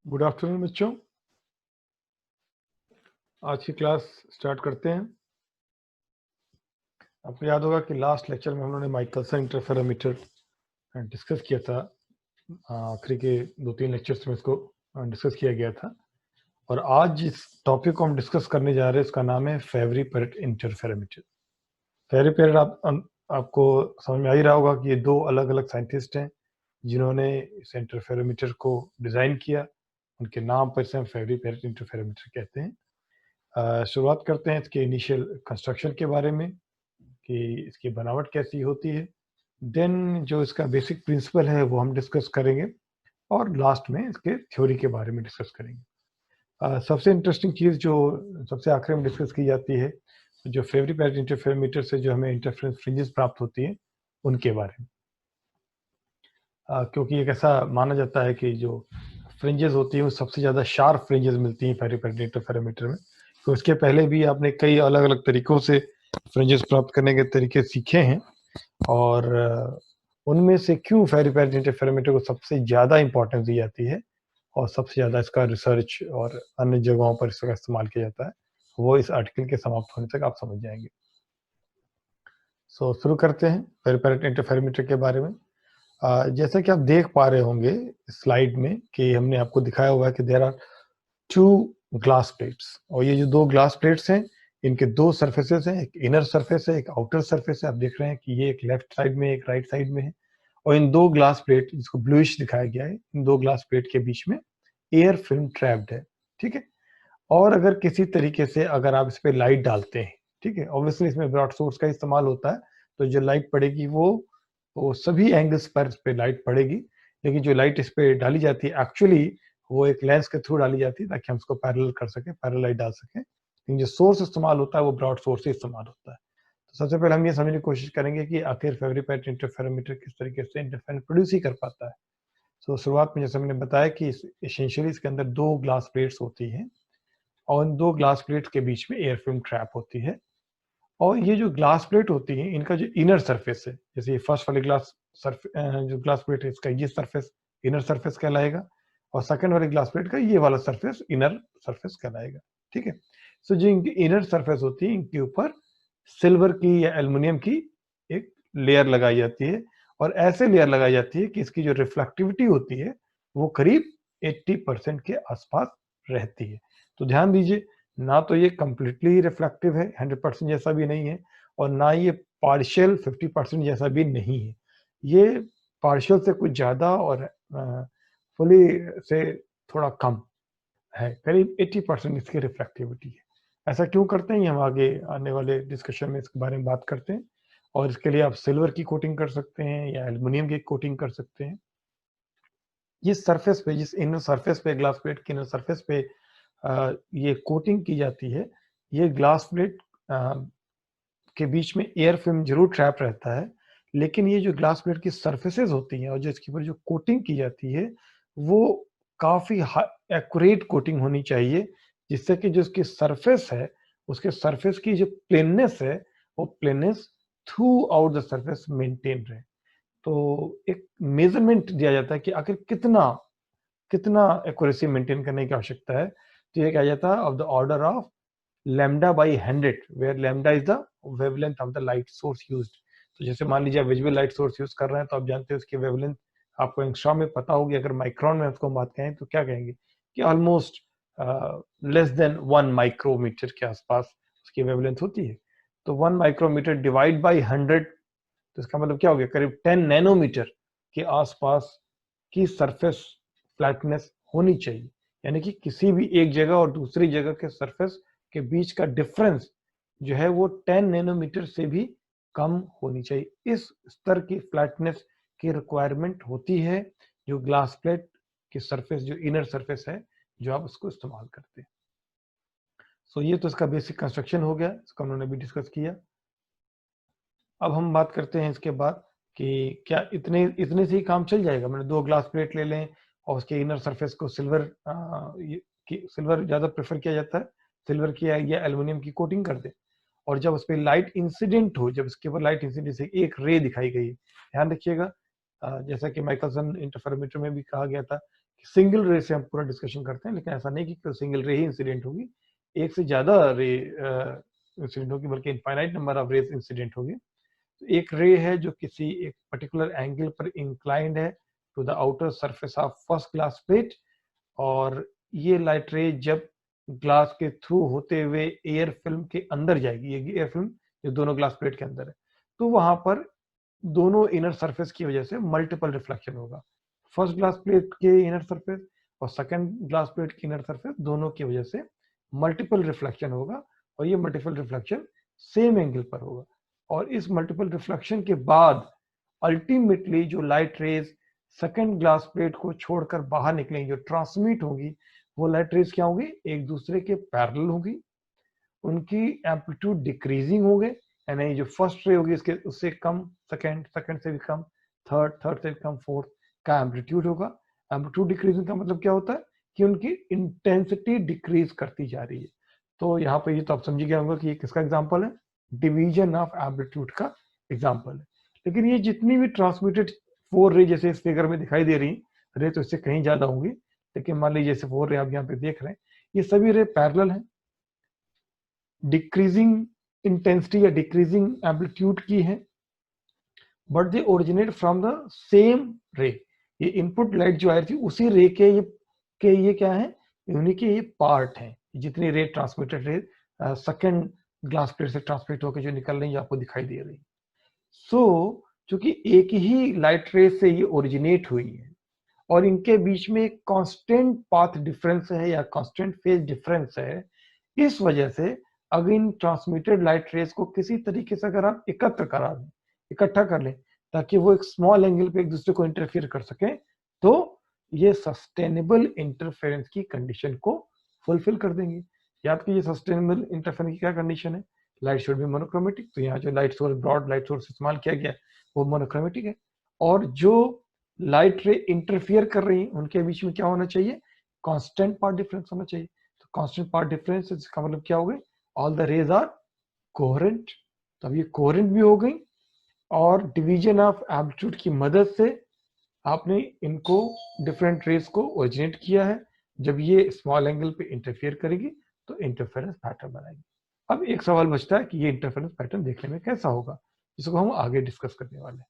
Good afternoon बच्चों। आज की क्लास स्टार्ट करते हैं। आपको याद होगा कि लास्ट लेक्चर में हम लोगों ने माइकलसन इंटरफेरोमीटर डिस्कस किया था। आखिरी के 2-3 लेक्चर्स में इसको डिस्कस किया गया था और आज जिस टॉपिक को हम डिस्कस करने जा रहे हैं उसका नाम है फेवरी पेरेट इंटरफेरोमीटर। फेवरी पेरेट आपको समझ में आ ही रहा होगा कि ये दो अलग अलग साइंटिस्ट हैं जिन्होंने इस इंटरफेरोमीटर को डिज़ाइन किया। उनके नाम पर इसे हम फेवरी पेरेट इंटरफेरोमीटर कहते हैं। शुरुआत करते हैं इसके इनिशियल कंस्ट्रक्शन के बारे में कि इसकी बनावट कैसी होती है। देन जो इसका बेसिक प्रिंसिपल है वो हम डिस्कस करेंगे और लास्ट में इसके थ्योरी के बारे में डिस्कस करेंगे। सबसे इंटरेस्टिंग चीज़ जो सबसे आखिर में डिस्कस की जाती है, जो फेवरी पेरेट इंटरफेरोमीटर से जो हमें इंटरफेरेंस फ्रिंजेस प्राप्त होती है उनके बारे में। क्योंकि एक ऐसा माना जाता है कि जो फ्रिंजेस होती हैं वो सबसे ज़्यादा शार्प फ्रिंजेस मिलती हैं फेवरी पेरेट इंटरफेरोमीटर में। तो इसके पहले भी आपने कई अलग अलग तरीक़ों से फ्रिंजेस प्राप्त करने के तरीके सीखे हैं और उनमें से क्यों फेवरी पेरेट इंटरफेरोमीटर को सबसे ज़्यादा इंपॉर्टेंस दी जाती है और सबसे ज़्यादा इसका रिसर्च और अन्य जगहों पर इसका इस्तेमाल किया जाता है, वो इस आर्टिकल के समाप्त होने तक आप समझ जाएंगे। शुरू करते हैं फेवरी पेरेट इंटरफेरोमीटर के बारे में। जैसा कि आप देख पा रहे होंगे स्लाइड में कि हमने आपको दिखाया हुआ है कि देयर आर 2 ग्लास प्लेट्स और ये जो 2 ग्लास प्लेट्स हैं इनके 2 सरफेसेस हैं, एक इनर सरफेस है, एक आउटर सरफेस है। आप देख रहे हैं कि ये एक लेफ्ट साइड में एक राइट साइड में है और इन 2 ग्लास प्लेट जिसको ब्लूइश दिखाया गया है, इन 2 ग्लास प्लेट के बीच में एयर फिल्म ट्रैप्ड है, ठीक है। और अगर किसी तरीके से अगर आप इस पे लाइट डालते हैं, ठीक है, ऑब्वियसली इसमें ब्रॉड सोर्स का इस्तेमाल होता है, तो जो लाइट पड़ेगी वो सभी एंगल्स पर इस पे लाइट पड़ेगी, लेकिन जो लाइट इस पे डाली जाती है एक्चुअली वो एक लेंस के थ्रू डाली जाती है ताकि हम उसको पैरेलल कर सकें, पैरेलल लाइट डाल सकें। लेकिन जो सोर्स इस्तेमाल होता है वो ब्रॉड सोर्स से इस्तेमाल होता है। तो सबसे पहले हम ये समझने की कोशिश करेंगे कि आखिर फेवरी पेरेट इंटरफेरोमीटर किस तरीके से इंटरफेरेंस प्रोड्यूस ही कर पाता है। तो शुरुआत में जैसे मैंने बताया कि एसेंशियली इसके अंदर 2 ग्लास प्लेट्स होती हैं और इन 2 ग्लास प्लेट्स के बीच में एयर फिल्म ट्रैप होती है। और ये जो ग्लास प्लेट होती है इनका जो इनर सरफेस है, जैसे ये फर्स्ट वाली जो ग्लास प्लेट है इसका ये सरफेस इनर सरफेस कहलाएगा और सेकंड वाली ग्लास प्लेट का ये वाला सरफेस इनर सरफेस कहलाएगा, ठीक है। सो जो इनकी इनर सरफेस होती है इनके ऊपर सिल्वर की या एल्युमिनियम की एक लेयर लगाई जाती है और ऐसे लेयर लगाई जाती है कि इसकी जो रिफ्लेक्टिविटी होती है वो करीब 80% के आसपास रहती है। तो ध्यान दीजिए, ना तो ये कंप्लीटली रिफ्लेक्टिव है, 100% जैसा भी नहीं है और ना ये पार्शियल 50% जैसा भी नहीं है। ये पार्शियल से कुछ ज़्यादा और फुली से थोड़ा कम है, करीब 80% इसकी रिफ्लेक्टिविटी है। ऐसा क्यों करते हैं ये हम आगे आने वाले डिस्कशन में इसके बारे में बात करते हैं और इसके लिए आप सिल्वर की कोटिंग कर सकते हैं या एल्युमिनियम की कोटिंग कर सकते हैं। जिस सरफेस पे, जिस इनर सरफेस पे, ग्लास प्लेट के इनर सरफेस पे ये कोटिंग की जाती है, ये ग्लास प्लेट के बीच में एयर फिल्म जरूर ट्रैप रहता है, लेकिन ये जो ग्लास प्लेट की सरफेसेस होती हैं और जो इसके ऊपर जो कोटिंग की जाती है वो काफ़ी एक्यूरेट कोटिंग होनी चाहिए, जिससे कि जो उसकी सरफेस है उसके सरफेस की जो प्लेननेस है वो planeness throughout the surface maintain रहे। तो एक मेजरमेंट दिया जाता है कि आखिर कितना कितना एक्यूरेसी मेंटेन करने की आवश्यकता है। तो ये कहा जाता है of the order of lambda by 100 where lambda is the wavelength of the light source used. तो जैसे मान लीजिए आप विजुअल लाइट सोर्स यूज कर रहे हैं तो आप जानते हैं उसकी वेवलेंथ आपको एंगस्ट्रॉम में पता होगी। अगर माइक्रोन में उसको बात करें तो क्या कहेंगे कि ऑलमोस्ट लेस देन 1 माइक्रोमीटर के आसपास उसकी वेवलेंथ होती है। तो 1 माइक्रोमीटर डिवाइड बाई 100, तो इसका मतलब क्या हो गया, करीब 10 नैनोमीटर के आसपास की सरफेस फ्लैटनेस होनी चाहिए। यानी कि किसी भी एक जगह और दूसरी जगह के सरफेस के बीच का डिफरेंस जो है वो 10 नैनोमीटर से भी कम होनी चाहिए। इस स्तर की फ्लैटनेस की रिक्वायरमेंट होती है जो ग्लास प्लेट की सरफेस, जो इनर सरफेस है, जो आप उसको इस्तेमाल करते हैं। सो ये तो इसका बेसिक कंस्ट्रक्शन हो गया, इसको हमने भी डिस्कस किया। अब हम बात करते हैं इसके बाद कि क्या इतने इतने से ही काम चल जाएगा। मैंने 2 ग्लास प्लेट ले लें और उसके इनर सरफेस को सिल्वर ज़्यादा प्रेफर किया जाता है, सिल्वर की या एल्युमिनियम की कोटिंग कर दें और जब उस पर लाइट इंसिडेंट हो, जब उसके ऊपर लाइट इंसिडेंट से एक रे दिखाई गई, ध्यान रखिएगा, जैसा कि माइकलसन इंटरफेरोमीटर में भी कहा गया था सिंगल रे से हम पूरा डिस्कशन करते हैं, लेकिन ऐसा नहीं कि सिंगल रे ही इंसिडेंट होगी, एक से ज्यादा रे इंसिडेंट होगी, बल्कि infinite number of rays incident होगी। तो एक रे है जो किसी एक पर्टिकुलर एंगल पर इंक्लाइंड है to the outer surface of first glass plate, और ये लाइट रे जब ग्लास के थ्रू होते हुए एयर फिल्म के अंदर जाएगी, ये एयर फिल्म जो दोनों ग्लास प्लेट के अंदर है, तो वहां पर दोनों इनर सरफेस की वजह से मल्टीपल रिफ्लेक्शन होगा। फर्स्ट ग्लास प्लेट के इनर सरफेस और सेकंड ग्लास प्लेट की इनर सरफेस दोनों की वजह से मल्टीपल रिफ्लेक्शन होगा, और ये मल्टीपल रिफ्लेक्शन सेम एंगल पर होगा। और इस मल्टीपल रिफ्लेक्शन के बाद अल्टीमेटली जो light rays second glass plate को छोड़कर बाहर निकलेंगी, जो ट्रांसमिट होगी, वो लाइट रेज क्या होगी, एक दूसरे के पैरेलल होगी, उनकी एम्पलीट्यूड डिक्रीजिंग हो गए, यानी जो फर्स्ट रे होगी इसके उससे कम, सेकंड से भी कम, थर्ड से भी कम, फोर्थ का एम्पलीट्यूड होगा। एम्पलीट्यूड डिक्रीजिंग का मतलब क्या होता है कि उनकी इंटेंसिटी डिक्रीज करती जा रही है। तो यहाँ पे ये तो आप समझ गए होंगे कि ये किसका एग्जांपल है, डिवीजन ऑफ एम्पलीट्यूड का एग्जांपल है। लेकिन ये जितनी भी ट्रांसमिटेड 4 रे जैसे इस फिगर में दिखाई दे रही रे, तो इससे कहीं ज्यादा होंगी, लेकिन मान लीजिए जैसे 4 रे आप यहाँ पे देख रहे हैं, ये सभी रे पैरेलल हैं, डिक्रीजिंग इंटेंसिटी या डिक्रीजिंग एम्पलीट्यूड की है, but they originate from the same रे। ये इनपुट लाइट जो आई थी उसी रे के ये क्या है, उन्हीं के ये पार्ट हैं। जितनी रे ट्रांसमिटेड रे सेकंड ग्लास प्लेट से ट्रांसमिट होकर जो निकल रही है आपको दिखाई दे रही। सो चूंकि एक ही लाइट रे से ये ओरिजिनेट हुई है और इनके बीच में एक कांस्टेंट पाथ डिफरेंस है या कांस्टेंट फेज डिफरेंस है, इस वजह से अगर इन ट्रांसमिटेड लाइट रेज को किसी तरीके से अगर आप एकत्र करा दें, इकट्ठा कर लें, ताकि वो एक स्मॉल एंगल पे एक दूसरे को इंटरफियर कर सके, तो ये सस्टेनेबल इंटरफेरेंस की कंडीशन को फुलफिल कर देंगे। याद कीजिए सस्टेनेबल इंटरफेरेंस की क्या कंडीशन है, लाइट शुड बी मोनोक्रोमेटिक। तो यहाँ जो light source, broad light source इस्तेमाल किया गया वो मोनोक्रोमेटिक है, और जो लाइट रे इंटरफियर कर रही है उनके बीच में क्या होना चाहिए, कांस्टेंट पाथ डिफरेंस होना चाहिए। तो कांस्टेंट पाथ डिफरेंस इसका मतलब क्या हो गया, all the rays are coherent. तो अब ये कोहेरेंट भी हो गई, और डिवीजन ऑफ एम्पलीट्यूड की मदद से आपने इनको डिफरेंट रेज को ओरिजिनेट किया है। जब ये स्मॉल एंगल पे इंटरफियर करेगी तो इंटरफेरेंस पैटर्न बनाएगी। अब एक सवाल बचता है कि ये इंटरफेरेंस पैटर्न देखने में कैसा होगा, जिसको हम आगे डिस्कस करने वाले हैं।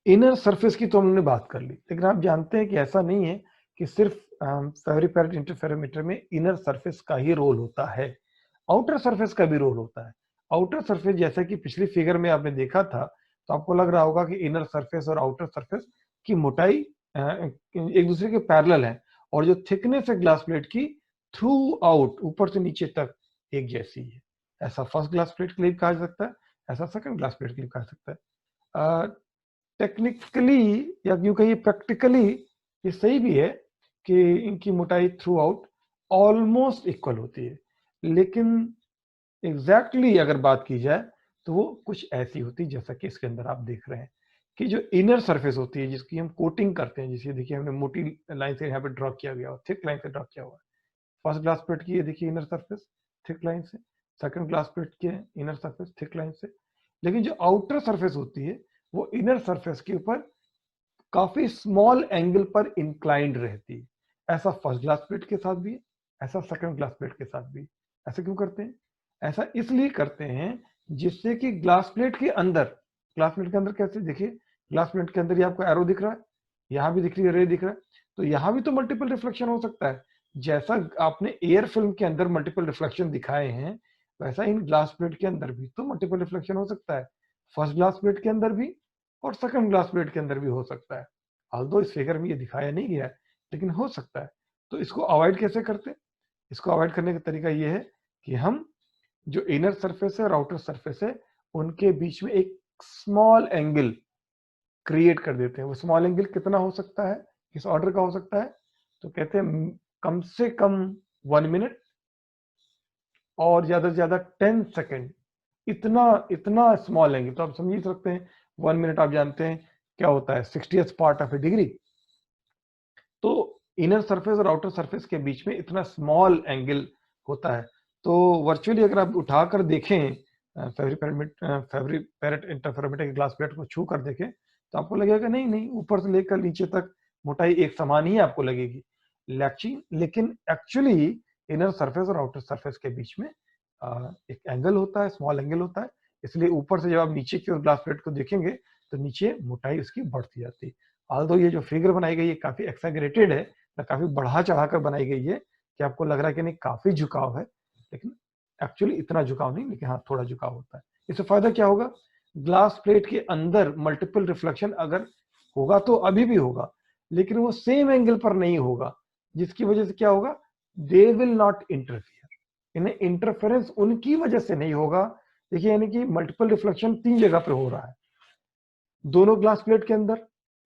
इनर सरफेस की तो हमने बात कर ली, लेकिन आप जानते हैं कि ऐसा नहीं है कि सिर्फ फेवरिपेरेट इंटरफेरोमीटर में इनर सरफेस का ही रोल होता है, आउटर सरफेस का भी रोल होता है। आउटर सरफेस जैसा कि पिछली फिगर में आपने देखा था, तो आपको लग रहा होगा कि इनर सरफेस और आउटर सरफेस की मोटाई एक दूसरे के पैरेलल है, और जो थिकनेस है ग्लास प्लेट की थ्रू आउट यूपर से नीचे तक एक जैसी है। ऐसा फर्स्ट ग्लास प्लेट के लिए कहा जा सकता है, ऐसा सेकंड ग्लास प्लेट के लिए कहा जा सकता है। टेक्निकली या यूं कहिए प्रैक्टिकली ये सही भी है कि इनकी मोटाई थ्रू आउट ऑलमोस्ट इक्वल होती है, लेकिन एग्जैक्टली अगर बात की जाए तो वो कुछ ऐसी होती है जैसा कि इसके अंदर आप देख रहे हैं कि जो इनर सरफेस होती है जिसकी हम कोटिंग करते हैं, जिसे देखिए हमने मोटी लाइन से यहाँ पे ड्रॉ किया गया, थिक लाइन से ड्रॉ किया हुआ है। फर्स्ट ग्लास प्लेट की ये देखिए इनर सरफेस थिक लाइन से, सेकंड ग्लास प्लेट के इनर सरफेस थिक लाइन से, लेकिन जो आउटर सरफेस होती है वो इनर सरफेस के ऊपर काफी स्मॉल एंगल पर इंक्लाइंड रहती है। ऐसा फर्स्ट ग्लास प्लेट के साथ भी है, ऐसा सेकंड ग्लास प्लेट के साथ भी। ऐसा क्यों करते हैं, ऐसा इसलिए करते हैं जिससे कि ग्लास प्लेट के अंदर, ग्लास प्लेट के अंदर कैसे देखिए, ग्लास प्लेट के अंदर ये आपको एरो दिख रहा है, यहाँ भी दिख रही है, रे दिख रहा है, तो यहाँ भी तो मल्टीपल रिफ्लेक्शन हो सकता है। जैसा आपने एयर फिल्म के अंदर मल्टीपल रिफ्लेक्शन दिखाए हैं, वैसा इन ग्लास प्लेट के अंदर भी तो मल्टीपल रिफ्लेक्शन हो सकता है। फर्स्ट ग्लास प्लेट के अंदर भी और सेकंड ग्लास प्लेट के अंदर भी हो सकता है। ऑल्दो इस फिगर में ये दिखाया नहीं गया है, लेकिन हो सकता है। तो इसको अवॉइड कैसे करते हैं, इसको अवॉइड करने का तरीका ये है कि हम जो इनर सरफेस है और आउटर सरफेस है उनके बीच में एक स्मॉल एंगल क्रिएट कर देते हैं। वो स्मॉल एंगल कितना हो सकता है, किस ऑर्डर का हो सकता है, तो कहते हैं कम से कम 1 मिनट और ज्यादा से ज्यादा 10 सेकेंड, इतना इतना स्मॉल एंगल। तो आप समझ सकते हैं 1 मिनट आप जानते हैं क्या होता है, 60th part of A degree. तो इनर सरफेस और आउटर सरफेस के बीच में इतना स्मॉल एंगल होता है। तो वर्चुअली अगर आप उठाकर देखें फेवरिपेरेट इंटरफेरोमीटर की ग्लास प्लेट को छू कर देखें, तो आपको लगेगा नहीं नहीं, ऊपर से लेकर नीचे तक मोटाई एक समान ही आपको लगेगी। लेकिन एक्चुअली इनर सरफेस और आउटर सरफेस के बीच में एक एंगल होता है, स्मॉल एंगल होता है, इसलिए ऊपर से जब आप नीचे की ओर ग्लास प्लेट को देखेंगे तो नीचे मोटाई उसकी बढ़ती जाती है। ऑल्दो ये जो फिगर बनाई गई है काफी एक्सैगरेटेड है, काफी बढ़ा चढ़ाकर बनाई गई है कि आपको लग रहा है कि नहीं काफी झुकाव है, लेकिन एक्चुअली इतना झुकाव नहीं, लेकिन हाँ थोड़ा झुकाव होता है। इससे फायदा क्या होगा, ग्लास प्लेट के अंदर मल्टीपल रिफ्लेक्शन अगर होगा तो अभी भी होगा, लेकिन वो सेम एंगल पर नहीं होगा, जिसकी वजह से क्या होगा, दे विल नॉट इंटरफियर। इन्हें इंटरफेरेंस उनकी वजह से नहीं होगा। देखिए यानी कि मल्टीपल रिफ्लेक्शन 3 जगह पे हो रहा है, दोनों ग्लास प्लेट के अंदर,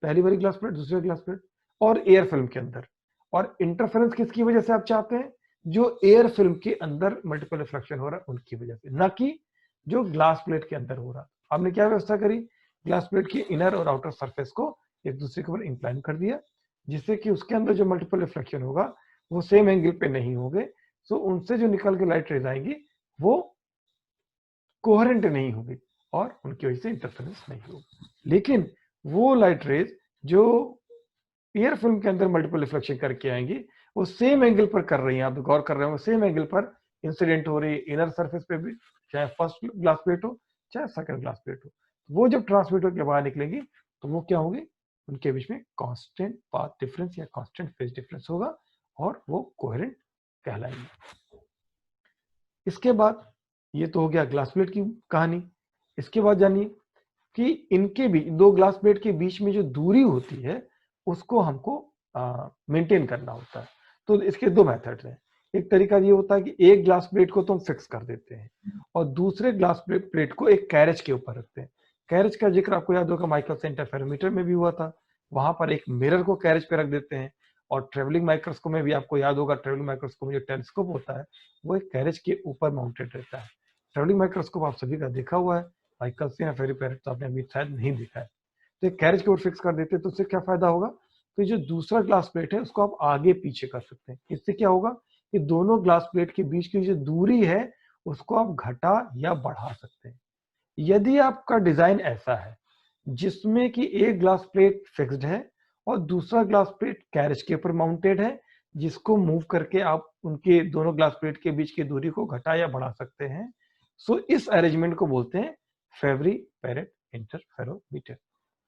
पहली वाली ग्लास प्लेट, दूसरी ग्लास प्लेट और एयर फिल्म के अंदर। और इंटरफेरेंस किसकी वजह से आप चाहते हैं, जो एयर फिल्म के अंदर मल्टीपल रिफ्लेक्शन हो रहा है उनकी वजह से, ना कि जो ग्लास प्लेट के अंदर हो रहा है। आपने क्या व्यवस्था करी, ग्लास प्लेट की इनर और आउटर सरफेस को एक दूसरे के ऊपर इंक्लाइन कर दिया, जिससे कि उसके अंदर जो मल्टीपल रिफ्लेक्शन होगा वो सेम एंगल पे नहीं होंगे, सो उनसे जो निकल के लाइट रेज आएंगी वो कोहेरेंट नहीं होगी और उनकी वजह से इंटरफेरेंस नहीं होगी। लेकिन वो लाइट रेज जो एयर फिल्म के अंदर मल्टीपल रिफ्लेक्शन करके आएंगी वो सेम एंगल पर कर रही हैं, आप गौर कर रहे हो, सेम एंगल पर इंसिडेंट हो रही है इनर सरफेस पे भी, चाहे फर्स्ट ग्लास प्लेट हो चाहे सेकंड ग्लास प्लेट हो। वो जब ट्रांसमीटर के बाहर निकलेंगी तो वो क्या होगी, उनके बीच में कांस्टेंट पाथ डिफरेंस या कांस्टेंट फेज डिफरेंस होगा और वो कोहेरेंट कहलाएंगे। इसके बाद ये तो हो गया ग्लास प्लेट की कहानी। इसके बाद जानिए कि इनके बीच, दो ग्लास प्लेट के बीच में जो दूरी होती है उसको हमको मेंटेन करना होता है। तो इसके दो मेथड्स हैं। एक तरीका ये होता है कि एक ग्लास प्लेट को तो हम फिक्स कर देते हैं और दूसरे ग्लास प्लेट को एक कैरेज के ऊपर रखते हैं। कैरेज का जिक्र आपको याद होगा माइक्रोवेव इंटरफेरोमीटर में भी हुआ था, वहां पर एक मिरर को कैरेज पे रख देते हैं। और ट्रेवलिंग माइक्रोस्कोप में भी आपको याद होगा, ट्रेवलिंग माइक्रोस्कोप में जो टेलीस्कोप होता है वो एक कैरेज के ऊपर माउंटेड रहता है। ट्रेवलिंग माइक्रोस्कोप आप सभी का देखा हुआ है, माइकल से या फेरी पैरेट तो आपने अभी शायद नहीं देखा है। तो एक कैरेज के ऊपर फिक्स कर देते हैं तो उससे क्या फायदा होगा, तो जो दूसरा ग्लास प्लेट है उसको आप आगे पीछे कर सकते हैं। इससे क्या होगा कि दोनों ग्लास प्लेट के बीच की जो दूरी है उसको आप घटा या बढ़ा सकते हैं। यदि आपका डिजाइन ऐसा है जिसमें कि एक ग्लास प्लेट फिक्स्ड है और दूसरा ग्लास प्लेट कैरेज के ऊपर माउंटेड है, जिसको मूव करके आप उनके दोनों ग्लास प्लेट के बीच की दूरी को घटा या बढ़ा सकते हैं, सो इस अरेंजमेंट को बोलते हैं फेवरी पेरेट इंटरफेरोमीटर।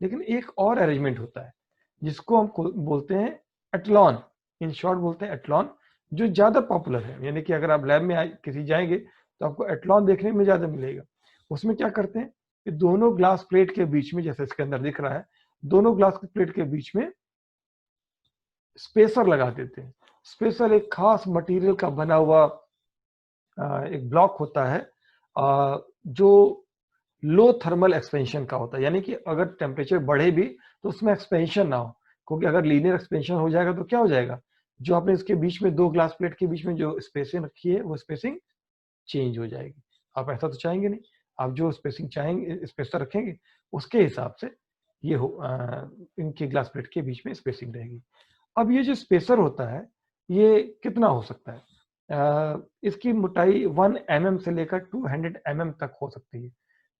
लेकिन एक और अरेंजमेंट होता है जिसको हम बोलते हैं एटलॉन, इन शॉर्ट बोलते हैं एटलॉन, जो ज्यादा पॉपुलर है। यानी कि अगर आप लैब में किसी जाएंगे तो आपको एटलॉन देखने में ज्यादा मिलेगा। उसमें क्या करते हैं कि दोनों ग्लास प्लेट के बीच में, जैसे इसके अंदर दिख रहा है, दोनों ग्लास प्लेट के बीच में स्पेसर लगा देते हैं। स्पेसर एक खास मटेरियल का बना हुआ एक ब्लॉक होता है जो लो थर्मल एक्सपेंशन का होता है, यानी कि अगर टेम्परेचर बढ़े भी तो उसमें एक्सपेंशन ना हो, क्योंकि अगर लीनियर एक्सपेंशन हो जाएगा तो क्या हो जाएगा, जो आपने इसके बीच में दो ग्लास प्लेट के बीच में जो स्पेसिंग रखी है वो स्पेसिंग चेंज हो जाएगी। आप ऐसा तो चाहेंगे नहीं, आप जो स्पेसिंग चाहेंगे, स्पेसर रखेंगे, उसके हिसाब से ये इनके ग्लास प्लेट के बीच में स्पेसिंग रहेगी। अब ये जो स्पेसर होता है ये कितना हो सकता है, इसकी मोटाई 1 mm से लेकर 200 mm तक हो सकती है।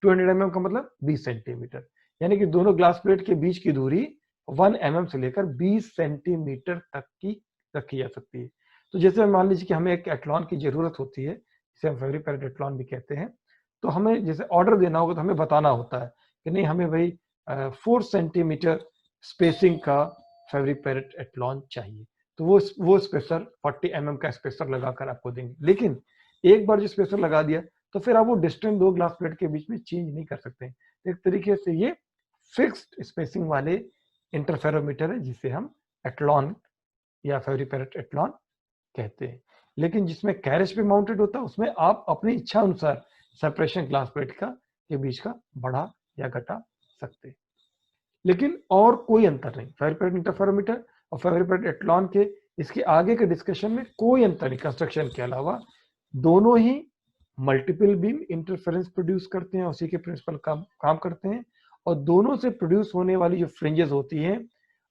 200 mm का मतलब 20 सेंटीमीटर, यानी कि दोनों ग्लास प्लेट के बीच की दूरी 1 mm से लेकर 20 सेंटीमीटर तक की रखी जा सकती है। तो जैसे मान लीजिए कि हमें एक एटलॉन की जरूरत होती है, जिसे हम फेवरी पेरेट एटलॉन भी कहते हैं, तो हमें जैसे ऑर्डर देना होगा तो हमें बताना होता है कि नहीं हमें भाई 4 सेंटीमीटर स्पेसिंग का फेवरी पेरेट एटलॉन चाहिए, तो वो स्पेसर 40 mm का स्पेसर लगाकर आपको देंगे। लेकिन एक बार जो स्पेसर लगा दिया तो फिर आप वो डिस्टेंस दो ग्लास प्लेट के बीच में चेंज नहीं कर सकते। एक तरीके से ये फिक्स्ड स्पेसिंग वाले इंटरफेरोमीटर है जिसे हम एटलॉन या फेवरी पेरेट एटलॉन कहते हैं। लेकिन जिसमें कैरेज पे माउंटेड होता है उसमें आप अपनी इच्छा अनुसार सेपरेशन ग्लास प्लेट का के बीच का बढ़ा या घटा सकते हैं। लेकिन और कोई अंतर नहीं, फेवरी पेरेट इंटरफेरोमीटर और फेवरी पेरेट एटलॉन के इसके आगे के डिस्कशन में कोई अंतर नहीं कंस्ट्रक्शन के अलावा। दोनों ही मल्टीपल बीम इंटरफेरेंस प्रोड्यूस करते हैं, उसी के प्रिंसिपल काम करते हैं, और दोनों से प्रोड्यूस होने वाली जो फ्रिंजेस होती हैं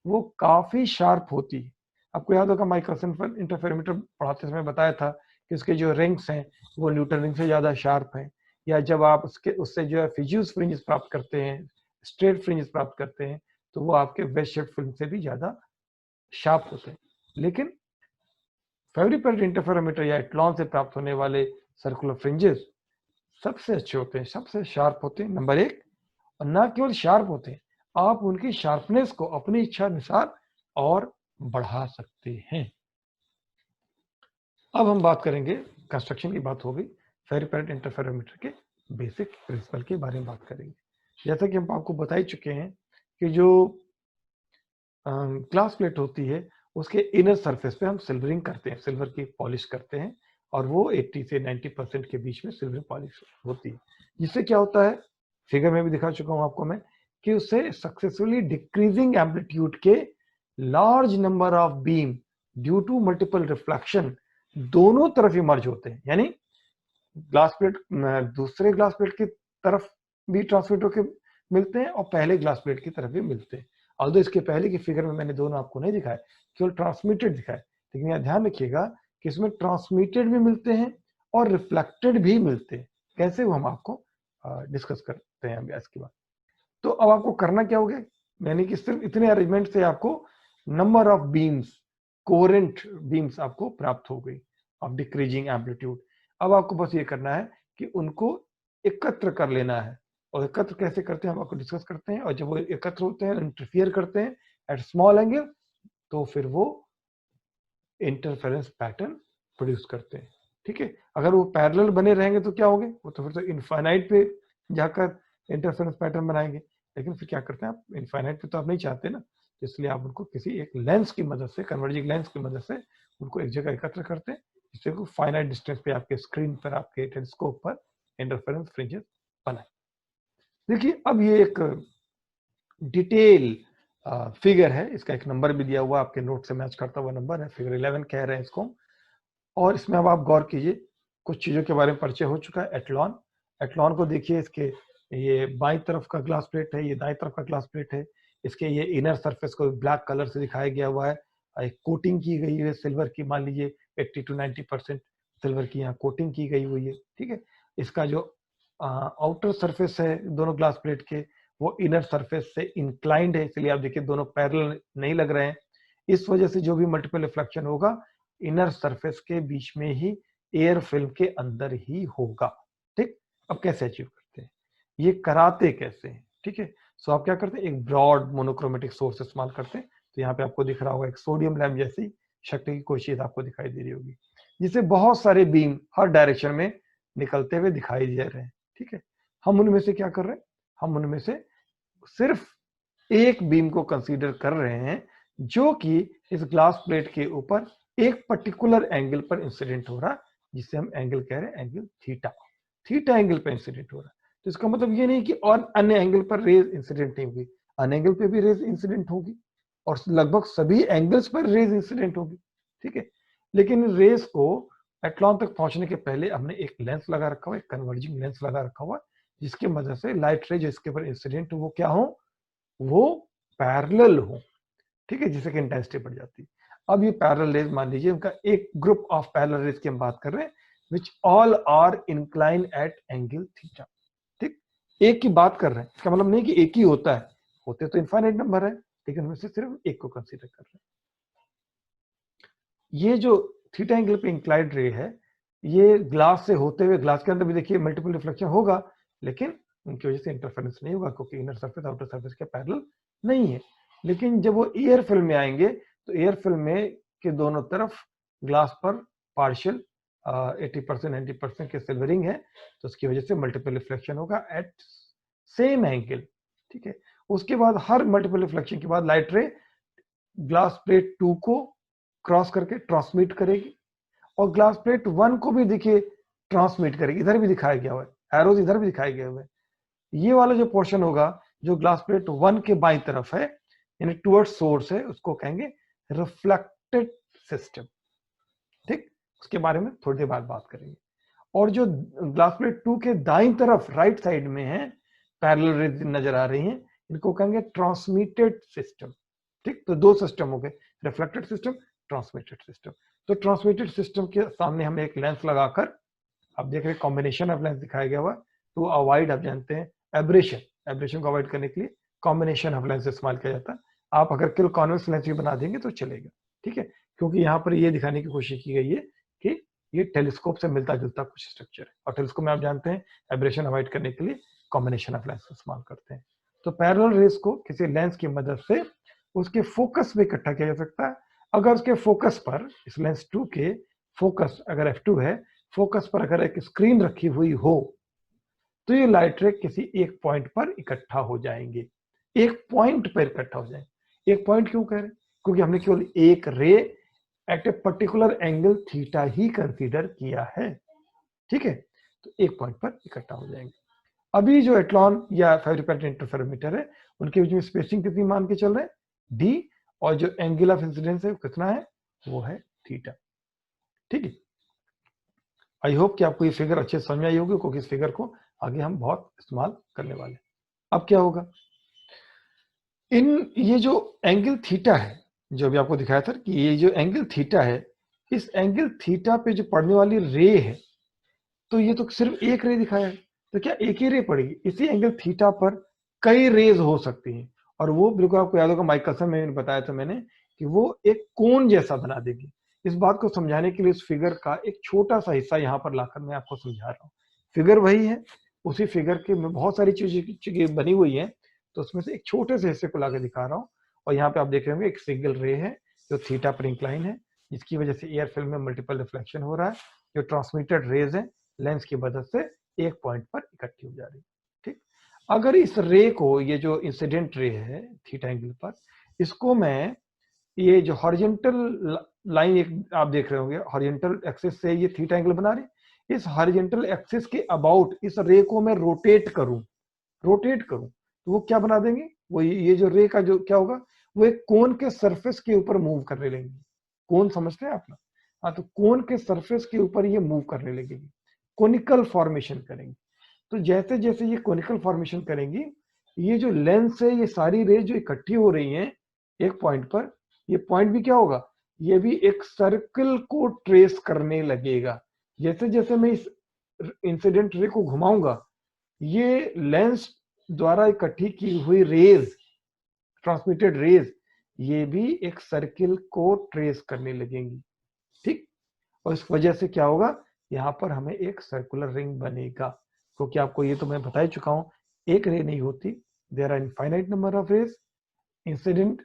वो काफी शार्प होती है। आपको याद होगा माइक्रोवेव इंटरफेरोमीटर पढ़ाते समय बताया था कि उसके जो रिंग्स हैं वो न्यूटन रिंग से ज्यादा शार्प हैं, या जब आप उससे जो है फिज्यूस फ्रिंजेस प्राप्त करते हैं स्ट्रेट फ्रिंजेस प्राप्त करते हैं तो वो आपके वेस्ट शेप फिल्म से भी ज्यादा शार्प होते हैं। लेकिन फेवरिपेलेट इंटरफेरोमीटर या एटलॉन से प्राप्त होने वाले सर्कुलर फ्रिंजेस सबसे अच्छे होते हैं, सबसे शार्प होते हैं, नंबर 1। और ना केवल शार्प होते हैं, आप उनकी शार्पनेस को अपनी इच्छा अनुसार और बढ़ा सकते हैं। अब हम बात करेंगे, कंस्ट्रक्शन की बात हो गई, फेवरिपेलेट इंटरफेरोमीटर के बेसिक प्रिंसिपल के बारे में बात करेंगे। जैसा कि हम आपको बता ही चुके हैं कि जो ग्लास प्लेट होती है उसके इनर सरफेस पे हम सिल्वरिंग करते हैं, सिल्वर की पॉलिश करते हैं, और वो 80 से 90% के बीच में सिल्वर पॉलिश होती है। जिससे क्या होता है, फिगर में भी दिखा चुका हूं आपको मैं, कि उससे सक्सेसफुली डिक्रीजिंग एम्पलीट्यूड के large number of beam due to multiple reflection दोनों तरफ इमर्ज होते हैं। यानी ग्लास प्लेट दूसरे ग्लास प्लेट की तरफ भी ट्रांसमिट होकर मिलते हैं और पहले ग्लास प्लेट की तरफ भी मिलते हैं। और इसके पहले की फिगर में मैंने दोनों आपको नहीं दिखाए, केवल ट्रांसमिटेड दिखाए, लेकिन यह ध्यान रखिएगा कि इसमें ट्रांसमिटेड भी मिलते हैं और रिफ्लेक्टेड भी मिलते हैं। कैसे, वो हम आपको डिस्कस करते हैं अभी इसके बाद। तो अब आपको करना क्या होगा, यानी कि सिर्फ इतने अरेंजमेंट से आपको number of beams, coherent beams आपको प्राप्त हो गई ऑफ डिक्रीजिंग एम्पलीट्यूड। अब आपको बस ये करना है कि उनको एकत्र कर लेना है, और एकत्र कैसे करते हैं हम आपको डिस्कस करते हैं। और जब वो एकत्र होते हैं, इंटरफियर करते हैं एट स्मॉल एंगल, तो फिर वो इंटरफेरेंस पैटर्न प्रोड्यूस करते हैं। ठीक है, अगर वो पैरेलल बने रहेंगे तो क्या होंगे, वो तो फिर तो इनफाइनाइट पे जाकर इंटरफेरेंस पैटर्न बनाएंगे। लेकिन फिर क्या करते हैं आप, इनफाइनाइट पे तो आप नहीं चाहते ना, इसलिए आप उनको किसी एक लेंस की मदद से, कन्वर्जिंग लेंस की मदद से उनको एक जगह एकत्र करते हैं, जिससे को फाइनाइट डिस्टेंस पे आपके स्क्रीन पर, आपके टेलीस्कोप पर इंटरफेरेंस फ्रिंजेस बनाए। देखिए, अब ये एक डिटेल फिगर है, इसका एक नंबर भी दिया हुआ आपके नोट से मैच करता हुआ नंबर है, फिगर 11 कह रहे हैं इसको। और इसमें अब आप गौर कीजिए, कुछ चीजों के बारे में परिचय हो चुका है। एटलॉन, एटलॉन को देखिए, इसके ये बाईं तरफ का ग्लास प्लेट है, ये दाईं तरफ का ग्लास प्लेट है। इसके ये इनर सरफेस को ब्लैक कलर से दिखाया गया हुआ है, एक कोटिंग की गई है सिल्वर की, मान लीजिए 80 to 90% सिल्वर की यहाँ कोटिंग की गई हुई है। ठीक है, इसका जो आउटर सरफेस है दोनों ग्लास प्लेट के, वो इनर सरफेस से इंक्लाइंड है, इसलिए आप देखिए दोनों पैरेलल नहीं लग रहे हैं। इस वजह से जो भी मल्टीपल रिफ्लेक्शन होगा, इनर सरफेस के बीच में ही, एयर फिल्म के अंदर ही होगा। ठीक, अब कैसे अचीव करते हैं, ये कराते कैसे हैं। ठीक है, सो आप क्या करते हैं, एक ब्रॉड मोनोक्रोमेटिक सोर्स इस्तेमाल करते हैं। तो यहाँ पे आपको दिख रहा होगा एक सोडियम लैंप जैसी शक्ति की कोई चीज आपको दिखाई दे रही होगी, जिससे बहुत सारे बीम हर डायरेक्शन में निकलते हुए दिखाई दे रहे हैं। ठीक है, हम उनमें से क्या कर रहे हैं, हम उनमें से सिर्फ एक बीम को कंसीडर कर रहे हैं, जो कि इस ग्लास प्लेट के ऊपर एक पर्टिकुलर एंगल पर इंसिडेंट हो रहा है, जिसे हम एंगल कह रहे हैं, एंगल थीटा। थीटा एंगल पर इंसिडेंट हो रहा है। तो इसका मतलब ये नहीं कि और अन्य एंगल पर रेज इंसिडेंट नहीं होगी, अन्य एंगल पे भी रेज इंसिडेंट होगी, और लगभग सभी एंगल्स पर रेज इंसिडेंट होगी। ठीक है, लेकिन रेज को एटलॉन तक पहुंचने के पहले हमने एक लेंस लगा रखा हुआ है, एक कन्वर्जिंग लेंस लगा रखा हुआ है, जिसकी मदद से लाइट रे जो इसके ऊपर इंसिडेंट हो, वो क्या हो, वो पैरेलल हो। ठीक है, जिससे कि इंटेंसिटी बढ़ जाती है। अब ये पैरेलल रेज, मान लीजिए उनका एक ग्रुप ऑफ पैरेलल रेज की हम बात कर रहे हैं, which all are incline at angle theta. ठीक, एक की बात कर रहे हैं, इसका मतलब नहीं कि एक ही होता है, होते तो इनफाइनाइट नंबर है, लेकिन उनमें से सिर्फ एक को कंसीडर कर रहे हैं। ये जो थीटा एंगल पे इंक्लाइंड रे है, ये ग्लास से होते हुए, ग्लास के अंदर भी देखिए मल्टीपल रिफ्लेक्शन होगा, लेकिन उनकी वजह से इंटरफेरेंस नहीं होगा, क्योंकि इनर सरफेस आउटर सरफेस के पैरेलल नहीं है। लेकिन जब वो एयर फिल्म में आएंगे, तो एयर फिल्म में के दोनों तरफ ग्लास पर पार्शियल 80% 90% के सिल्वरिंग है, तो उसकी वजह से मल्टीपल रिफ्लेक्शन होगा एट सेम एंगल। ठीक है, उसके बाद हर मल्टीपल रिफ्लेक्शन के बाद लाइट रे ग्लास प्लेट 2 को क्रॉस करके ट्रांसमिट करेगी, और ग्लास प्लेट 1 को भी देखिए ट्रांसमिट करेगी। इधर भी दिखाया गया हुआ है, एरोज इधर भी दिखाए गए हुए हैं। ये वाला जो पोर्शन होगा जो ग्लास प्लेट 1 के बाईं तरफ है, यानी टुवर्ड्स सोर्स है, उसको कहेंगे रिफ्लेक्टेड सिस्टम। ठीक, उसके बारे में थोड़ी देर बाद बात करेंगे। और जो ग्लास प्लेट 2 के दाईं तरफ राइट साइड में है, पैरेलल रेज नजर आ रही हैं, इनको कहेंगे ट्रांसमिटेड सिस्टम। ठीक, तो दो सिस्टम हो गए, रिफ्लेक्टेड सिस्टम, ट्रांसमिटेड सिस्टम। तो ट्रांसमिटेड सिस्टम के सामने हमें एक लेंस लगाकर, आप देख रहे हैं कॉम्बिनेशन ऑफ लेंस दिखाया गया हुआ, टू अवॉइड, आप जानते हैं एब्रेशन, एब्रेशन को अवॉइड करने के लिए कॉम्बिनेशन ऑफ लेंस इस्तेमाल किया जाता है। आप अगर केवल कॉन्वेक्स लेंस भी बना देंगे तो चलेगा, ठीक है, क्योंकि यहाँ पर ये दिखाने की कोशिश की गई है कि ये टेलीस्कोप से मिलता जुलता कुछ स्ट्रक्चर है, और टेलीस्कोप में आप जानते हैं एब्रेशन अवॉइड करने के लिए कॉम्बिनेशन ऑफ लेंस इस्तेमाल करते हैं। तो पैरेलल रेज को किसी लेंस की मदद से उसके फोकस में इकट्ठा किया जा सकता है। अगर उसके फोकस पर, इस लेंस 2 के फोकस अगर f2 है, फोकस पर अगर एक स्क्रीन रखी हुई हो तो ये लाइट रे किसी एक पॉइंट पर इकट्ठा हो जाएंगे, एक पॉइंट पर इकट्ठा हो जाएंगे। एक पॉइंट क्यों कह रहे हैं? क्योंकि हमने केवल एक ray at a particular angle theta ही कंसीडर किया है, ठीक है, तो एक पॉइंट पर इकट्ठा हो जाएंगे। अभी जो एटलॉन या फेविकल इंटरफेरोमीटर है उनके बीच में स्पेसिंग कितनी मान के चल रहे हैं, d, और जो एंगल ऑफ इंसिडेंस है वो कितना है, वो है थीटा, ठीक है। आई होप कि आपको ये फिगर अच्छे समझ में आई होगी, क्योंकि इस फिगर को आगे हम बहुत इस्तेमाल करने वाले हैं। अब क्या होगा, ये जो एंगल थीटा है, जो अभी आपको दिखाया था कि ये जो एंगल थीटा है, इस एंगल थीटा पे जो पड़ने वाली रे है, तो ये तो सिर्फ एक रे दिखाया है, तो क्या एक ही रे पड़ेगी? इसी एंगल थीटा पर कई रेज हो सकती हैं, और वो बिल्कुल आपको याद होगा माइकलसन में बताया था मैंने कि वो एक कोन जैसा बना देगी। इस बात को समझाने के लिए इस फिगर का एक छोटा सा हिस्सा यहाँ पर लाकर मैं आपको समझा रहा हूँ। फिगर वही है, उसी फिगर के में बहुत सारी चीजें बनी हुई है, तो उसमें से एक छोटे से हिस्से को लाकर दिखा रहा हूँ। और यहाँ पे आप देख रहे होंगे एक सिंगल रे है जो थीटा पर इंक्लाइन है, जिसकी वजह से एयर फिल्म में मल्टीपल रिफ्लेक्शन हो रहा है। जो ट्रांसमिटेड रेज है लेंस की मदद से एक पॉइंट पर इकट्ठी हो जा रही है, ठीक। अगर इस रे को, ये जो इंसिडेंट रे है थीटा एंगल पर, इसको मैं, ये जो हॉरिजॉन्टल लाइन एक आप देख रहे होंगे, हॉरिजॉन्टल एक्सिस से ये थीटा एंगल बना रही, इस हॉरिजॉन्टल एक्सिस के अबाउट इस रे को मैं रोटेट करूं तो वो क्या बना देंगे, वो ये जो रे का जो क्या होगा, वो एक कोन के सरफेस के ऊपर मूव करने लगेंगे। कोन समझते हैं आप ना? हाँ, तो कोन के सरफेस के ऊपर ये मूव करने लगेगी, कोनिकल फॉर्मेशन करेंगे। तो जैसे जैसे ये कोनिकल फॉर्मेशन करेंगी, ये जो लेंस है, ये सारी रे जो इकट्ठी हो रही हैं एक पॉइंट पर, ये पॉइंट भी क्या होगा, ये भी एक सर्कल को ट्रेस करने लगेगा। जैसे जैसे मैं इस इंसिडेंट रे को घुमाऊंगा, ये लेंस द्वारा इकट्ठी की हुई रेज, ट्रांसमिटेड रेज, ये भी एक सर्किल को ट्रेस करने लगेंगी, ठीक। और इस वजह से क्या होगा, यहाँ पर हमें एक सर्कुलर रिंग बनेगा, क्योंकि आपको ये तो मैं बता ही चुका हूं, एक रे नहीं होती, there are infinite number of rays incident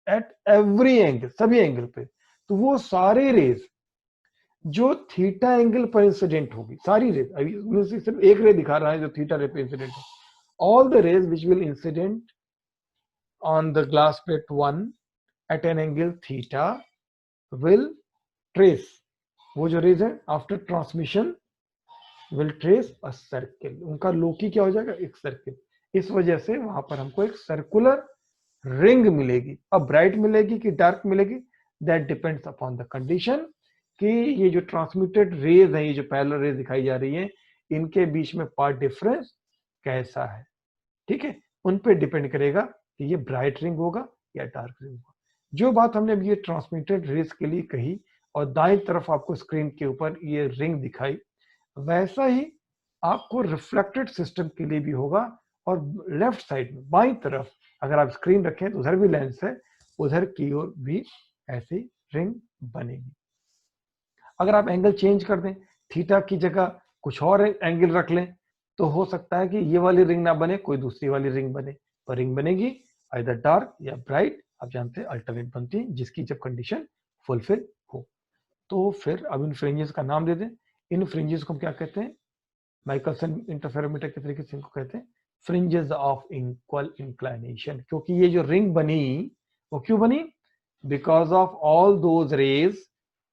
at every angle, सभी एंगल पे। तो वो सारे रेज जो थीटा एंगल पर इंसिडेंट होगी, सारी रेज, अभी सिर्फ एक रे दिखा रहा है जो थीटा रे पे इंसिडेंट है, all the rays which will incident on the glass plate 1 at an angle theta will trace, वो जो रेज है after transmission will trace a circle, उनका लोकी क्या हो जाएगा, एक सर्किल। इस वजह से वहां पर हमको एक सर्कुलर रिंग मिलेगी। अब ब्राइट मिलेगी कि डार्क मिलेगी, that depends upon the condition, कि ये जो ट्रांसमिटेड रेज है, ये जो पैरेलल रेज दिखाई जा रही है, इनके बीच में पार्ट डिफरेंस कैसा है, ठीक है, उन पे डिपेंड करेगा कि ये ब्राइट रिंग होगा या डार्क रिंग होगा। जो बात हमने अभी ये ट्रांसमिटेड रेज के लिए कही, और दाएं तरफ आपको स्क्रीन के ऊपर ये रिंग दिखाई, वैसा ही आपको रिफ्लेक्टेड सिस्टम के लिए भी होगा। और लेफ्ट साइड में बाईं तरफ अगर आप स्क्रीन रखें तो उधर भी लेंस है, उधर की ओर भी ऐसी रिंग बनेगी। अगर आप एंगल चेंज कर दें, थीटा की जगह कुछ और एंगल रख लें, तो हो सकता है कि ये वाली रिंग ना बने, कोई दूसरी वाली रिंग बने, पर रिंग बनेगी आइदर डार्क या ब्राइट, आप जानते हैं अल्टरनेट बनती है, जिसकी जब कंडीशन फुलफिल हो। तो फिर अब इन फ्रिंजेस का नाम दे दें। इन फ्रिंजेस को हम क्या कहते हैं, माइकलसन इंटरफेरोमीटर के तरीके से इनको कहते हैं फ्रिंजेस ऑफ इक्वल इंक्लाइनेशन। क्योंकि ये जो रिंग बनी, वो क्यों बनी, because of all those rays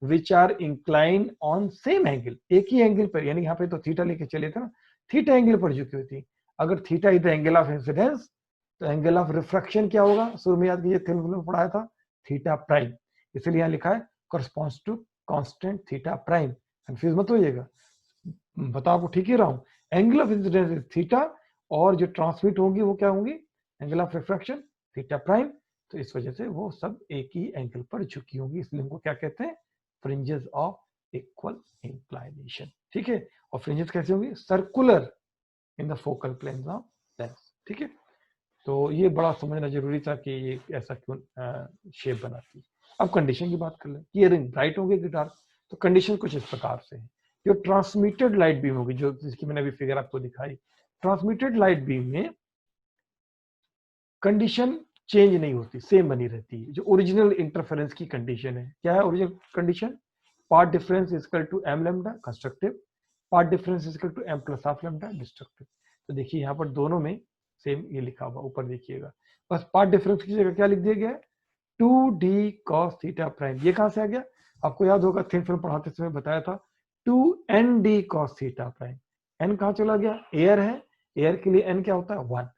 which are incline on same angle, एक ही एंगल पर, यानी यहाँ पे तो थीटा लेके चले थे ना, थीटा एंगल पर झुकी हुई थी। अगर theta is the angle of incidence, तो एंगल ऑफ रिफ्रैक्शन क्या होगा, शुरू में याद कीजिए, थ्योरम में पढ़ाया था, थीटा प्राइम। इसलिए यहाँ लिखा है corresponds to constant theta prime, confuse मत होइएगा, बता आपको ठीक ही रहा हूं, angle of incidence is theta, और जो ट्रांसमिट होंगी वो क्या होंगी, angle of refraction theta prime. तो इस वजह से वो सब एक ही एंगल पर झुकी होंगी, इसलिए उनको क्या कहते हैं, फ्रिंजेस ऑफ इक्वल इंक्लाइनेशन, ठीक है। और फ्रिंजेस कैसे होंगी, circular in the focal plane of lens, ठीक है। तो ये बड़ा समझना जरूरी था कि ये ऐसा क्यों शेप बनाती है। अब कंडीशन की बात कर लें कि ये रिंग ब्राइट होगी कि डार्क, तो कंडीशन कुछ इस प्रकार से है। जो ट्रांसमिटेड लाइट बीम होगी, जो जिसकी मैंने अभी फिगर आपको दिखाई, ट्रांसमिटेड लाइट बीम में कंडीशन चेंज नहीं होती, सेम बनी रहती है। जो ओरिजिनल इंटरफेरेंस की कंडीशन है, क्या है original condition? Path difference is equal to m lambda constructive, path difference is equal to m plus half lambda destructive. तो देखिए यहाँ पर दोनों में सेम ये लिखा हुआ, ऊपर देखिएगा, बस पाथ डिफरेंस की जगह क्या लिख दिया गया है? 2d cos theta prime. ये कहां से आ गया? आपको याद होगा थिन फिल्म पढ़ाते समय बताया था, 2nd cos theta prime. n कहां चला गया? एयर है, एयर के लिए n क्या होता है? 1।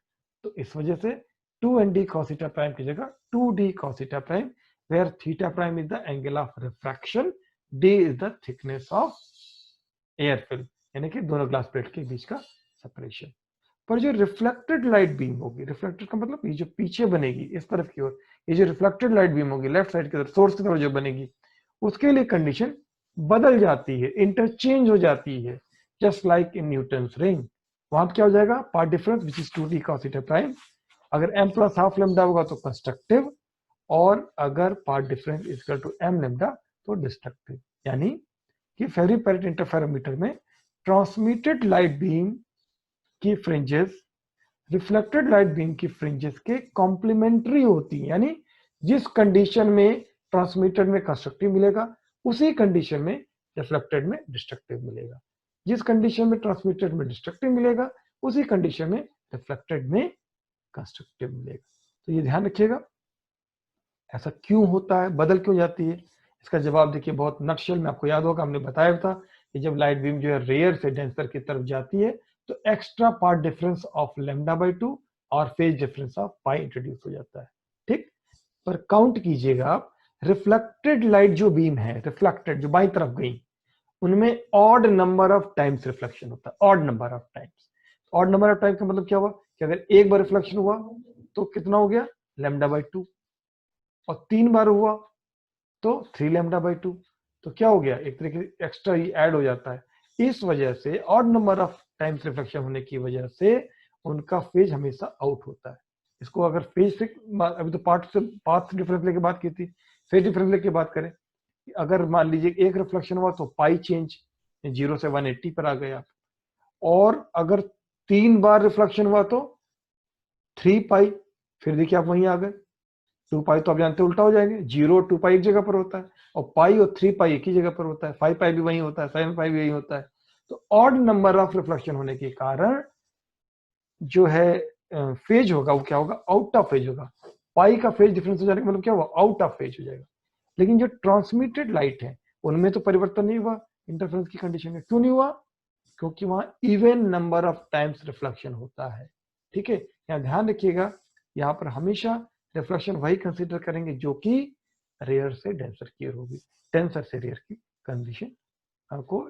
तो इस वजह से 2nd cos थीटा प्राइम की जगह 2d cos theta prime, where theta prime is the angle of refraction, d is the thickness of air film, यानी कि दोनों ग्लास प्लेट के बीच का सेपरेशन। पर जो रिफ्लेक्टेड लाइट बीम होगी, रिफ्लेक्टेड का मतलब ये जो पीछे बनेगी इस तरफ की ओर, ये जो रिफ्लेक्टेड लाइट बीम होगी लेफ्ट साइड की तरफ, सोर्स की तरफ जो बनेगी, उसके लिए कंडीशन बदल जाती है, इंटरचेंज हो जाती है, just like in Newton's ring. वहां क्या हो जाएगा? Path difference which is 2d cos theta prime. अगर m प्लस हाफ लैम्डा होगा तो कंस्ट्रक्टिव, और अगर path difference is equal to m lambda तो डिस्ट्रक्टिव। यानी कि फेरिपेरेट इंटरफेरोमीटर में ट्रांसमिटेड लाइट बीम की फ्रिंजेस रिफ्लेक्टेड लाइट बीम की फ्रिंजेस के कॉम्प्लीमेंट्री होती है, यानी जिस कंडीशन में ट्रांसमिटेड में कंस्ट्रक्टिव मिलेगा, उसी कंडीशन में रिफ्लेक्टेड में डिस्ट्रक्टिव मिलेगा। जिस कंडीशन में ट्रांसमिटेड में डिस्ट्रक्टिव मिलेगा, उसी कंडीशन में रिफ्लेक्टेड में कंस्ट्रक्टिव मिलेगा। तो ये ध्यान रखिएगा, ऐसा क्यों होता है, बदल क्यों जाती है? इसका जवाब देखिए बहुत नटशेल में आपको याद होगा, हमने बताया था कि जब लाइट बीम जो है रेयर से डेंसर की तरफ जाती है, तो extra path difference of lambda by 2 और phase difference of pi introduce हो जाता है। ठीक, पर काउंट कीजिएगा आप, रिफ्लेक्टेड लाइट जो बीम है, रिफ्लेक्टेड जो बाई तरफ गई, उनमें odd number of times reflection होता है, odd number of times. Odd number of time का मतलब क्या हुआ कि अगर एक बार रिफ्लेक्शन हुआ तो कितना हो गया? लैम्डा बाई 2, और 3 बार हुआ तो 3 लैम्डा बाई 2। तो क्या हो गया? एक तरीके से एक्स्ट्रा ही ऐड हो जाता है। इस वजह से odd number of times reflection होने की वजह से उनका फेज हमेशा आउट होता है। इसको अगर फेज से, अभी तो पाथ डिफरेंस लेके बात की थी, फेज डिफरेंस लेके बात करें, अगर मान लीजिए एक रिफ्लेक्शन हुआ तो पाई चेंज 0 से 180 पर आ गए आप, और अगर 3 बार रिफ्लेक्शन हुआ तो 3 पाई, फिर देखिए आप वहीं आ गए। 2 पाई तो आप जानते उल्टा हो जाएंगे, 0 और 2 पाई एक जगह पर होता है, और पाई और 3 पाई एक ही जगह पर होता है, 5 पाई भी वहीं होता है, 7 पाई भी वहीं होता है। तो ऑड नंबर ऑफ रिफ्लेक्शन होने के कारण जो है फेज होगा वो क्या होगा? आउट ऑफ फेज होगा। पाई का फेज डिफरेंस हो जाने का मतलब क्या हुआ? आउट ऑफ फेज हो जाएगा। लेकिन जो ट्रांसमिटेड लाइट है उनमें तो परिवर्तन नहीं हुआ इंटरफेरेंस की कंडीशन में। क्यों नहीं हुआ? क्योंकि वहां even number of times reflection होता है। ठीक है, यहाँ ध्यान रखिएगा, यहाँ पर हमेशा रिफ्लेक्शन वही कंसीडर करेंगे जो कि रेयर से डेंसर की ओर होगी, डेंसर से रेयर की कंडीशन को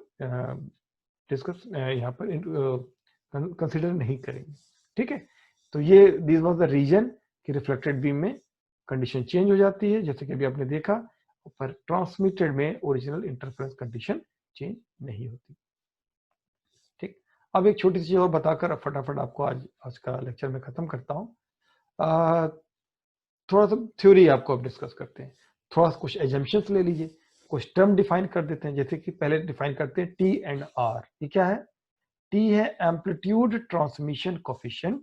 डिस्कस यहाँ पर कंसीडर नहीं करेंगे। ठीक है, तो ये दिस वाज द रीजन कि रिफ्लेक्टेड बीम में कंडीशन चेंज हो जाती है, जैसे कि अभी आपने देखा, पर ट्रांसमिटेड में ओरिजिनल इंटरफेरेंस कंडीशन चेंज नहीं होती। ठीक, अब एक छोटी सी चीज और बताकर फटाफट आपको आज का लेक्चर में खत्म करता हूँ। थोड़ा सा थ्योरी आपको अब डिस्कस करते हैं, थोड़ा सा कुछ एजम्पशंस ले लीजिए, कुछ टर्म डिफाइन कर देते हैं। जैसे कि पहले डिफाइन करते हैं टी एंड आर। ये क्या है? टी है amplitude transmission coefficient,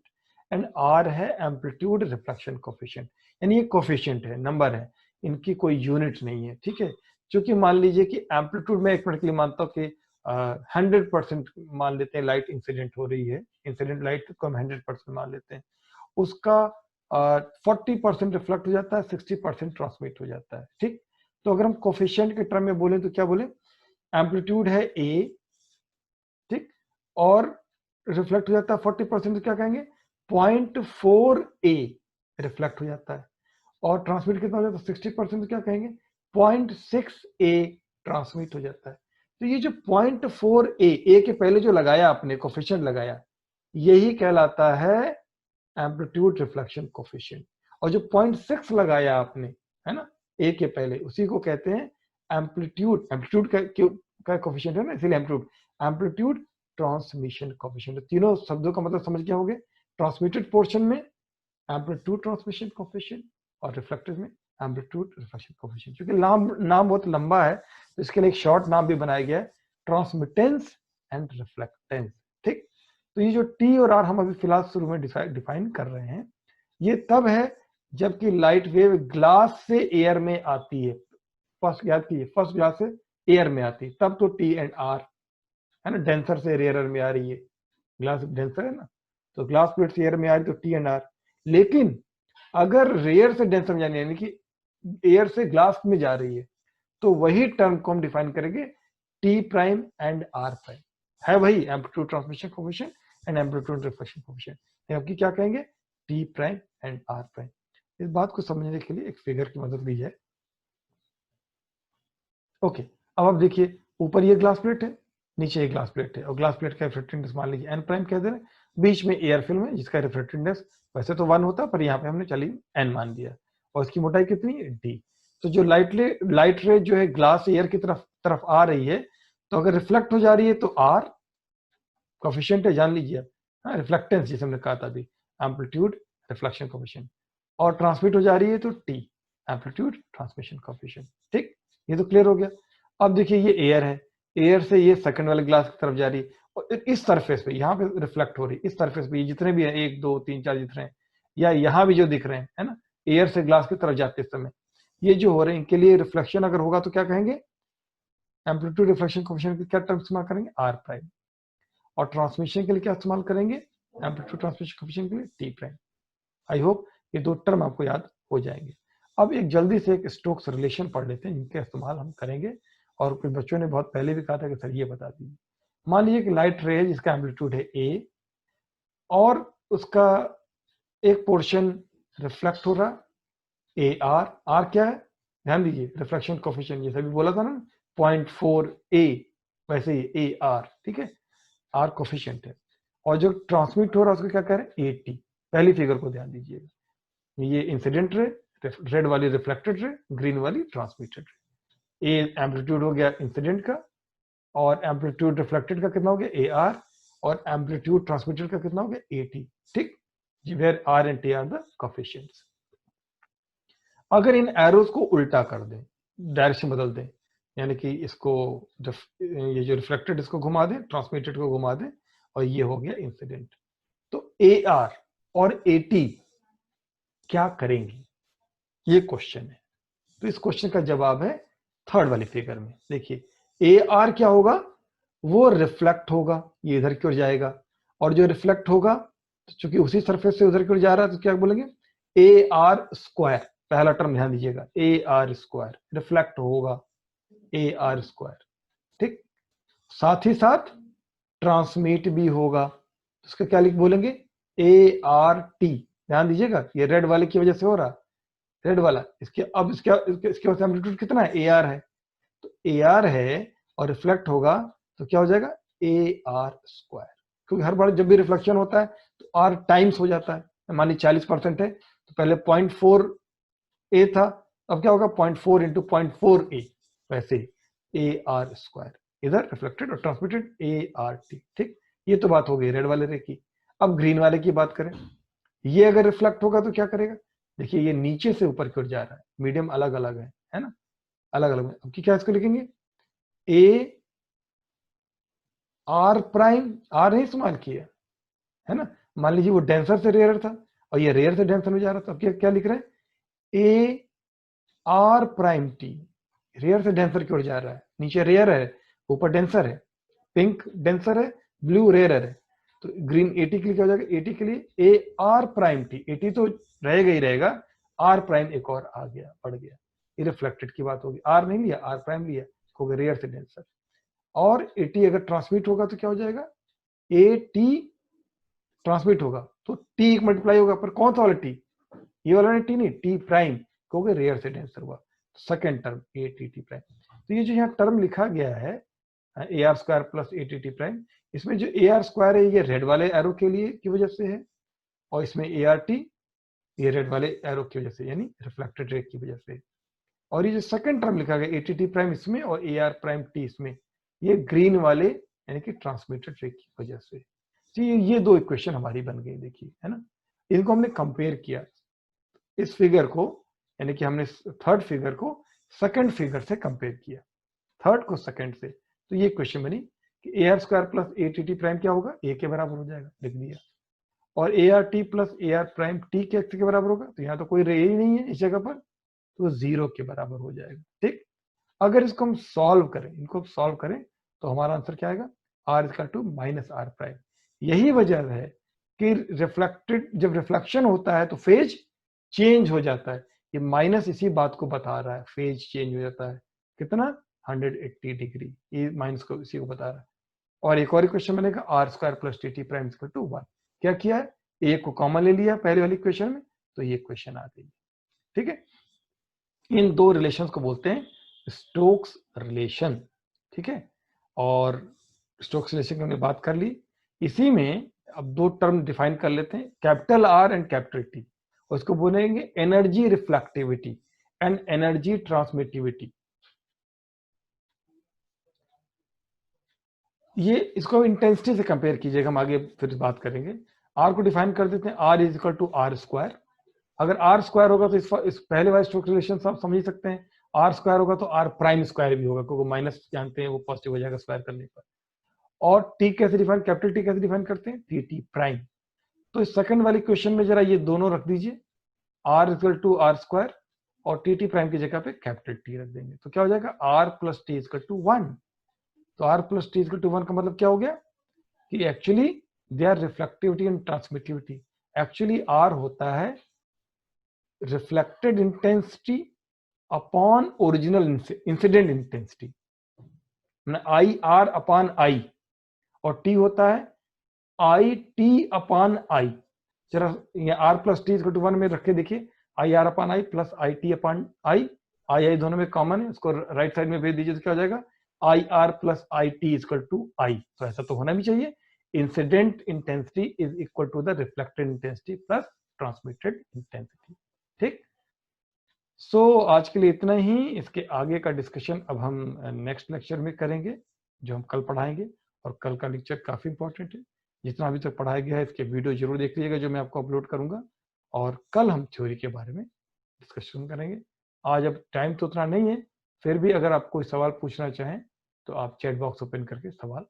and R है एम्पलीट्यूड रिफ्लेक्शन कोफिशिएंट। यानी ये कोफिशिएंट है, नंबर है, इनकी कोई यूनिट नहीं है। ठीक है, क्योंकि मान लीजिए कि एम्पलीट्यूड में एक मिनट के लिए मानता हूँ कि 100% मान लेते हैं लाइट इंसिडेंट हो रही है, इंसिडेंट लाइट को हम 100% मान लेते हैं, उसका 40% रिफ्लेक्ट हो जाता है, 60% ट्रांसमिट हो जाता है। ठीक, तो अगर हम कोफिशिएंट के टर्म में बोले तो क्या बोले? एम्पलीट्यूड है ए, ठीक, और रिफ्लेक्ट हो जाता है 40%, तो क्या कहेंगे? 0.4 ए रिफ्लेक्ट हो जाता है, और ट्रांसमिट कितना हो जाता है? 60%, तो क्या कहेंगे? 0.6 ए ट्रांसमिट हो जाता है। तो ये जो 0.4 ए के पहले जो लगाया आपने कोफिशिएंट लगाया, यही कहलाता है एम्पलीट्यूड रिफ्लेक्शन कोफिशिएंट। और जो 0.6 लगाया आपने, है ना, ए के पहले, उसी को कहते हैं एम्पलीट्यूड। एम्पलीट्यूड का कोफिशिएंट है ना, इसीलिए एम्पलीट्यूड ट्रांसमिशन कोफिशिएंट। तीनों शब्दों का मतलब समझ गए होंगे। ट्रांसमिटेड पोर्शन में एम्पलीट्यूड ट्रांसमिशन कोफिशिएंट और रिफ्लेक्टिव में एम्पलीट्यूड रिफ्लेक्शन कोफिशिएंट। क्योंकि नाम बहुत लंबा है तो इसके लिए एक शॉर्ट नाम भी बनाया गया है, ट्रांसमिटेंस एंड रिफ्लेक्टेंस। ठीक, तो ये जो टी और आर हम अभी फिलहाल शुरू में डिफाइन कर रहे हैं, ये तब है जबकि लाइट वेव ग्लास से एयर में आती है। फर्स्ट याद कीजिए, फर्स्ट ग्लास से एयर में आती है, तब तो टी एंड आर है ना, डेंसर से रेयरर में आ रही है, ग्लास डेंसर है ना, तो ग्लास प्लेट से एयर में आ रही तो टी एंड आर। लेकिन अगर रेयर से डेंसर में जानी यानी कि एयर से ग्लास में जा रही है तो वही टर्म को हम डिफाइन करेंगे T prime and R prime, है वही amplitude transmission coefficient and amplitude reflection coefficient. आपकी क्या कहेंगे, T prime and R prime. इस बात को समझने के लिए एक फिगर की मदद ली है। ओके, अब आप देखिए ऊपर ये ग्लास प्लेट है, नीचे एक ग्लास प्लेट है और ग्लास प्लेट का रिफ्रैक्टिव इंडेक्स मान लीजिए एन प्राइम कह दे रहे हैं, बीच में एयर फिल्म है जिसका रिफ्रैक्टिव इंडेक्स वैसे तो 1 होता पर यहाँ पे हमने चलिए एन मान दिया और इसकी मोटाई कितनी है, डी। तो जो लाइट रे जो है ग्लास एयर की तरफ आ रही है, तो अगर रिफ्लेक्ट हो जा रही है तो आर कोफिशिएंट है, जान लीजिए आप, रिफ्लेक्टेंस जिसे हमने कहा था अभी, एम्पलीट्यूड रिफ्लेक्शन कोफिशिएंट, और ट्रांसमिट हो जा रही है तो टी एम्पलीट्यूड ट्रांसमिशन कोफिशिएंट। ठीक, ये तो क्लियर हो गया। अब देखिए ये एयर है, एयर से ये सेकंड वाले ग्लास की तरफ जा रही है और इस सरफेस पे यहाँ पे रिफ्लेक्ट हो रही है, इस सरफेस पे जितने भी हैं 1 2 3 4 जितने हैं या यहाँ भी जो दिख रहे हैं है ना, एयर से ग्लास की तरफ जाते समय ये जो हो रहे हैं इनके लिए रिफ्लेक्शन अगर होगा तो क्या कहेंगे, एम्पलीट्यूड रिफ्लेक्शन कोफिशिएंट की क्या टर्म इस्तेमाल करेंगे, आर प्राइम, और ट्रांसमिशन के लिए क्या इस्तेमाल करेंगे, एम्पलीट्यूड ट्रांसमिशन कोफिशिएंट के लिए टी प्राइम। आई होप ये दो टर्म आपको याद हो जाएंगे। अब एक जल्दी से एक स्टोक्स रिलेशन पढ़ लेते हैं जिनका इस्तेमाल हम करेंगे, और कुछ बच्चों ने बहुत पहले भी कहा था कि सर ये बता दीजिए। मान लीजिए कि लाइट रे है जिसका एम्पलीट्यूड है ए और उसका एक पोर्शन रिफ्लेक्ट हो रहा है ए आर, आर क्या है ध्यान दीजिए, रिफ्लेक्शन कोफिशिएंट, जैसे भी बोला था ना 0.4 ए, वैसे ही ए आर, ठीक है, आर कोफिशिएंट है। और जो ट्रांसमिट हो रहा है उसको क्या कह रहे हैं, ए टी। पहली फिगर को ध्यान दीजिएगा, ये इंसिडेंट रे, रेड वाली रिफ्लेक्टेड रे, ग्रीन वाली ट्रांसमिटेड रे। ए एम्पलीट्यूड हो गया इंसिडेंट का और एम्पलीट्यूड रिफ्लेक्टेड का कितना हो गया ए आर, और एम्पलीट्यूड ट्रांसमिटेड का कितना हो गया ए टी। ठीक, where R and T are the coefficients. अगर इन एरोज को उल्टा कर दें, डायरेक्शन बदल दें, यानी कि इसको ये जो रिफ्लेक्टेड इसको घुमा दें, ट्रांसमिटेड को घुमा दें, और ये हो गया इंसिडेंट, तो ए आर और ए टी क्या करेंगी, ये क्वेश्चन है। तो इस क्वेश्चन का जवाब है थर्ड वाली फिगर में। देखिए ए आर क्या होगा, वो रिफ्लेक्ट होगा, ये इधर की ओर जाएगा, और जो रिफ्लेक्ट होगा तो चूंकि उसी सरफेस से उधर की ओर जा रहा है तो क्या बोलेंगे, ए आर स्क्वायर, पहला टर्म ध्यान दीजिएगा, ए आर स्क्वायर रिफ्लेक्ट होगा, ए आर स्क्वायर। ठीक, साथ ही साथ ट्रांसमिट भी होगा, तो इसका क्या लिख बोलेंगे, ए आर टी। ध्यान दीजिएगा ये रेड वाले की वजह से हो रहा, रेड वाला, इसके अब इसके वजह से एम्पलीट्यूड कितना है, ए आर है, तो ए आर है और रिफ्लेक्ट होगा तो क्या हो जाएगा, ए आर स्क्वायर, क्योंकि हर बार जब भी रिफ्लेक्शन होता है तो आर टाइम्स हो जाता है। मान ली 40% है तो पहले 0.4 ए था, अब क्या होगा 0.4 इंटू 0.4 ए, वैसे ए आर स्क्वायर, इधर रिफ्लेक्टेड और ट्रांसमिटेड ए आर टी। ठीक, ये तो बात हो गई रेड वाले रे की। अब ग्रीन वाले की बात करें, ये अगर रिफ्लेक्ट होगा तो क्या करेगा, देखिए ये नीचे से ऊपर की ओर जा रहा है, मीडियम अलग अलग है ना, अलग अलग। अब की क्या इसको लिखेंगे, ए आर प्राइम, आर नहीं इस्तेमाल किया है ना, मान लीजिए वो डेंसर से रेयर था और ये रेयर से डेंसर में जा रहा था, अब क्या लिख रहे हैं, A R prime T, rare से डेंसर की ओर जा रहा है, नीचे रेयर है ऊपर डेंसर है, पिंक डेंसर है ब्लू रेयर है, तो ग्रीन एटी के लिए क्या हो जाएगा, एटी के लिए ए आर प्राइम टी, एटी तो रहेगा ही रहेगा, आर प्राइम एक और आ गया, बढ़ गया, ये रिफ्लेक्टेड की बात होगी, आर नहीं लिया आर प्राइम लिया, हो गया रेयर से डेंसर। और एटी अगर ट्रांसमिट होगा तो क्या हो जाएगा, ए टी ट्रांसमिट होगा तो टी मल्टीप्लाई होगा, पर कौन सा वाला टी, ये वाला टी नहीं, टी प्राइम क्योंकि रेयर से डेंसर हुआ, second term A T T prime. तो ये जो यहाँ टर्म लिखा गया है A R square plus A T T prime, इसमें जो ए आर स्क्वायर है ये रेड वाले एरो के लिए की वजह से है, और इसमें ए आर टी ये रेड वाले एरो की वजह से, यानी रिफ्लेक्टेड रे की वजह से। और ये जो सेकंड टर्म लिखा गया ए टी टी प्राइम इसमें और ए आर प्राइम टी इसमें, ये ग्रीन वाले यानी कि ट्रांसमिटेड रे की वजह से। तो ये दो इक्वेशन हमारी बन गई, देखिए है ना। इनको हमने कंपेयर किया, इस फिगर को, यानी कि हमने थर्ड फिगर को सेकंड फिगर से कंपेयर किया, थर्ड को सेकंड से। तो ये क्वेश्चन बनी कि A R square plus A T T prime क्या होगा, ए के बराबर हो जाएगा, लिख दिया। और A R T plus A R prime T के बराबर होगा, तो यहाँ तो कोई रे ही नहीं है इस जगह पर, तो 0 के बराबर हो जाएगा। ठीक, अगर इसको हम सॉल्व करें, इनको सॉल्व करें, तो हमारा आंसर क्या आएगा, R equal to minus R prime. यही वजह है कि रिफ्लेक्टेड, जब रिफ्लेक्शन होता है तो फेज चेंज हो जाता है। ये माइनस इसी बात को बता रहा है, फेज चेंज हो जाता है कितना, 180 डिग्री, ये माइनस को इसी को बता रहा है। और एक और क्वेश्चन बनेगा R square plus T T prime equal to 1। क्या किया है, ए को कॉमन ले लिया पहले वाली क्वेश्चन में, तो ये क्वेश्चन आ गई। ठीक है, इन दो रिलेशंस को बोलते हैं स्टोक्स रिलेशन। ठीक है, और स्टोक्स रिलेशन की हमने बात कर ली। इसी में अब दो टर्म डिफाइन कर लेते हैं, capital R and capital T. उसको बोलेंगे energy reflectivity and energy transmittivity. ये इसको इंटेंसिटी से कंपेयर कीजिएगा, हम आगे फिर बात करेंगे। आर को डिफाइन कर देते हैं, R is equal to R square. अगर आर स्क्वायर होगा तो इस पहले वाले स्टोक्स रिलेशन आप समझ सकते हैं, आर स्क्वायर होगा तो आर प्राइम स्क्वायर भी होगा, क्योंकि माइनस जानते हैं वो पॉजिटिव हो जाएगा स्क्वायर करने पर। और टी कैसे डिफाइन, कैपिटल टी कैसे डिफाइन करते हैं, टी टी प्राइम। तो इस सेकंड वाली क्वेश्चन में जरा ये दोनों रख दीजिए, R equal to R square और टी टी प्राइम की जगह पे कैपिटल टी रख देंगे, तो क्या हो जाएगा, R plus T equal to 1। तो R plus T equal to 1 का मतलब क्या हो गया कि actually they are reflectivity and transmittivity. Actually R होता है reflected intensity upon original incident intensity, I R upon I, और टी होता है आई टी अपॉन आई। जरा ये R plus T equal to 1 में रख के देखिए, I R upon I plus I T upon I, I I दोनों में कॉमन है, उसको राइट साइड में भेज दीजिए तो क्या हो जाएगा, I R plus I T equal to I. तो ऐसा तो होना भी चाहिए, incident intensity is equal to the reflected intensity plus transmitted intensity. ठीक, सो आज के लिए इतना ही। इसके आगे का डिस्कशन अब हम नेक्स्ट लेक्चर में करेंगे, जो हम कल पढ़ाएंगे। और कल का लेक्चर काफ़ी इंपॉर्टेंट है, जितना अभी तक पढ़ाया गया है इसके वीडियो जरूर देख लीजिएगा, जो मैं आपको अपलोड करूंगा। और कल हम थ्योरी के बारे में डिस्कशन करेंगे। आज अब टाइम तो उतना नहीं है, फिर भी अगर आप कोई सवाल पूछना चाहें तो आप चैट बॉक्स ओपन करके सवाल